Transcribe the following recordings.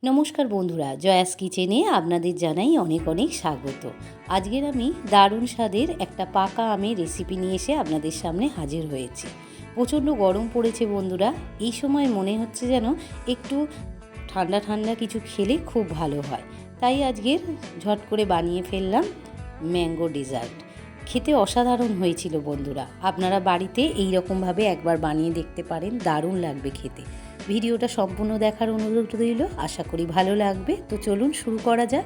নমস্কার বন্ধুরা, জয়াস কিচেনে আপনাদের জানাই অনেক অনেক স্বাগত। আজকের আমি দারুণ স্বাদের একটা পাকা আমের রেসিপি নিয়ে এসে আপনাদের সামনে হাজির হয়েছি। প্রচণ্ড গরম পড়েছে বন্ধুরা, এই সময় মনে হচ্ছে যেন একটু ঠান্ডা ঠান্ডা কিছু খেলে খুব ভালো হয়। তাই আজকের ঝট করে বানিয়ে ফেললাম ম্যাঙ্গো ডেজার্ট। খেতে অসাধারণ হয়েছিল বন্ধুরা, আপনারা বাড়িতে এই রকমভাবে একবার বানিয়ে দেখতে পারেন, দারুণ লাগবে খেতে। ভিডিওটা সম্পূর্ণ দেখার অনুরোধ রইল, আশা করি ভালো লাগবে। তো চলুন শুরু করা যাক।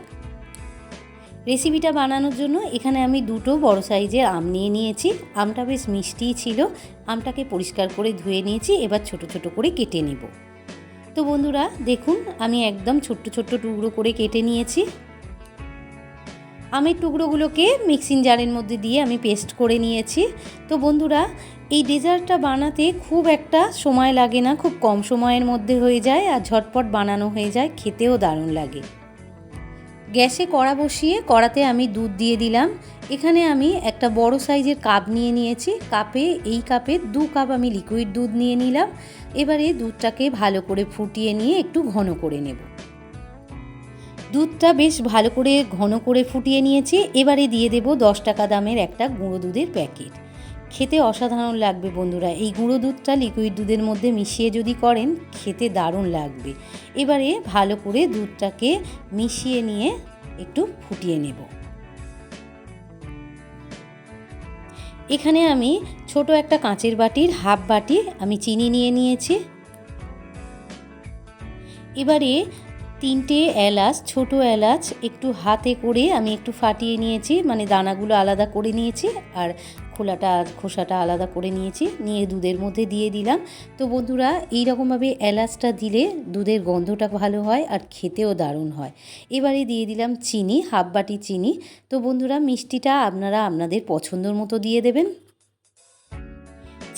রেসিপিটা বানানোর জন্য এখানে আমি দুটো বড় সাইজের আম নিয়ে নিয়েছি। আমটা বেশ মিষ্টিই ছিল। আমটাকে পরিষ্কার করে ধুয়ে নিয়েছি, এবার ছোট ছোট করে কেটে নেব। তো বন্ধুরা দেখুন, আমি একদম ছোট্ট ছোট্ট টুকরো করে কেটে নিয়েছি। আমের টুকরোগুলোকে মিক্সিং জারের মধ্যে দিয়ে আমি পেস্ট করে নিয়েছি। তো বন্ধুরা, এই ডেজার্টটা বানাতে খুব একটা সময় লাগে না, খুব কম সময়ের মধ্যে হয়ে যায় আর ঝটপট বানানো হয়ে যায়, খেতেও দারুণ লাগে। গ্যাসে কড়া বসিয়ে কড়াতে আমি দুধ দিয়ে দিলাম। এখানে আমি একটা বড় সাইজের কাপ নিয়ে নিয়েছি। এই কাপে 2 কাপ আমি লিকুইড দুধ নিয়ে নিলাম। এবারে দুধটাকে ভালো করে ফুটিয়ে নিয়ে একটু ঘন করে নেব। দুধটা বেশ ভালো করে ঘন করে ফুটিয়ে নিয়েছি। এবারে দিয়ে দেব 10 টাকা দামের একটা গুঁড়ো দুধের প্যাকেট। খেতে অসাধারণ লাগবে বন্ধুরা, এই গুঁড়ো দুধটা লিকুইড দুধের মধ্যে মিশিয়ে যদি করেন খেতে দারুণ লাগবে। এবারে ভালো করে দুধটাকে মিশিয়ে নিয়ে একটু ফুটিয়ে নেব। এখানে আমি ছোট একটা কাঁচের বাটির হাফ বাটি আমি চিনি নিয়ে নিয়েছি। এবারে 3টে এলাচ, ছোট এলাচ একটু হাতে করে আমি একটু ফাটিয়ে নিয়েছি, মানে দানাগুলো আলাদা করে নিয়েছি আর খোসাটা আলাদা করে নিয়েছি, নিয়ে দুধের মধ্যে দিয়ে দিলাম। তো বন্ধুরা, এই রকমভাবে এলাচটা দিলে দুধের গন্ধটা ভালো হয় আর খেতেও দারুণ হয়। এবারে দিয়ে দিলাম চিনি, হাফ বাটি চিনি। তো বন্ধুরা, মিষ্টিটা আপনারা আপনাদের পছন্দর মতো দিয়ে দেবেন।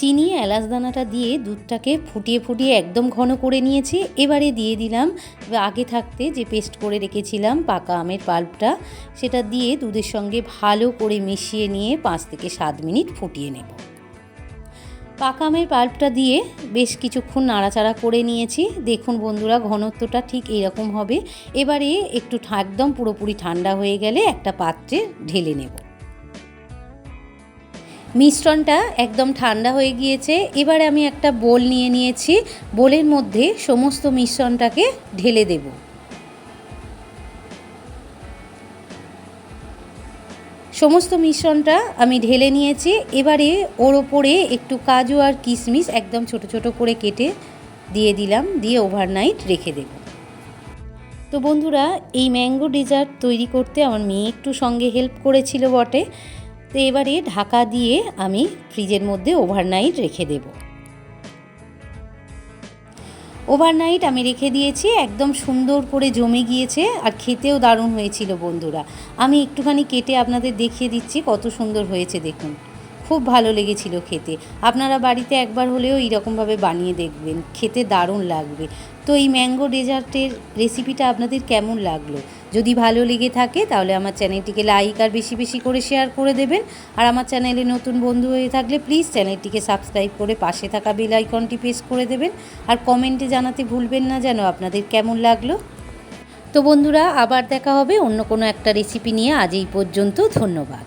চিনি এলাচ দানাটা দিয়ে দুধটাকে ফুটিয়ে ফুটিয়ে একদম ঘন করে নিয়েছি। এবারে দিয়ে দিলাম আগে থাকতে যে পেস্ট করে রেখেছিলাম পাকা আমের পাল্পটা, সেটা দিয়ে দুধের সঙ্গে ভালো করে মিশিয়ে নিয়ে 5 থেকে 7 মিনিট ফুটিয়ে নেব। পাকা আমের পাল্পটা দিয়ে বেশ কিছুক্ষণ নাড়াচাড়া করে নিয়েছি। দেখুন বন্ধুরা, ঘনত্বটা ঠিক এরকম হবে। এবারে একটু একদম পুরোপুরি ঠান্ডা হয়ে গেলে একটা পাত্রে ঢেলে নেব। মিশ্রণটা একদম ঠান্ডা হয়ে গিয়েছে। এবারে আমি একটা বোল নিয়ে নিয়েছি, বোলের মধ্যে সমস্ত মিশ্রণটাকে ঢেলে দেব। সমস্ত মিশ্রণটা আমি ঢেলে নিয়েছি। এবারে ওর ওপরে একটু কাজু আর কিশমিশ একদম ছোট ছোট করে কেটে দিয়ে দিলাম, দিয়ে ওভারনাইট রেখে দেব। তো বন্ধুরা, এই ম্যাঙ্গো ডেজার্ট তৈরি করতে আমার মেয়ে একটু সঙ্গে হেল্প করেছিল বটে। তো এবারে ঢাকা দিয়ে আমি ফ্রিজের মধ্যে ওভারনাইট রেখে দেব। ওভারনাইট আমি রেখে দিয়েছি, একদম সুন্দর করে জমে গিয়েছে আর খেতেও দারুণ হয়েছিল বন্ধুরা। আমি একটুখানি কেটে আপনাদের দেখিয়ে দিচ্ছি কত সুন্দর হয়েছে, দেখুন খুব ভালো লেগেছিল খেতে। আপনারা বাড়িতে একবার হলেও এইরকমভাবে বানিয়ে দেখবেন, খেতে দারুণ লাগবে। তো এই ম্যাঙ্গো ডেজার্টের রেসিপিটা আপনাদের কেমন লাগলো? যদি ভালো লেগে থাকে তাহলে আমার চ্যানেলটিকে লাইক আর বেশি বেশি করে শেয়ার করে দেবেন। আর আমার চ্যানেলে নতুন বন্ধু হয়ে থাকলে প্লিজ চ্যানেলটিকে সাবস্ক্রাইব করে পাশে থাকা বেল আইকনটি প্রেস করে দেবেন। আর কমেন্টে জানাতে ভুলবেন না যেন আপনাদের কেমন লাগলো। তো বন্ধুরা, আবার দেখা হবে অন্য কোনো একটা রেসিপি নিয়ে। আজ এই পর্যন্ত, ধন্যবাদ।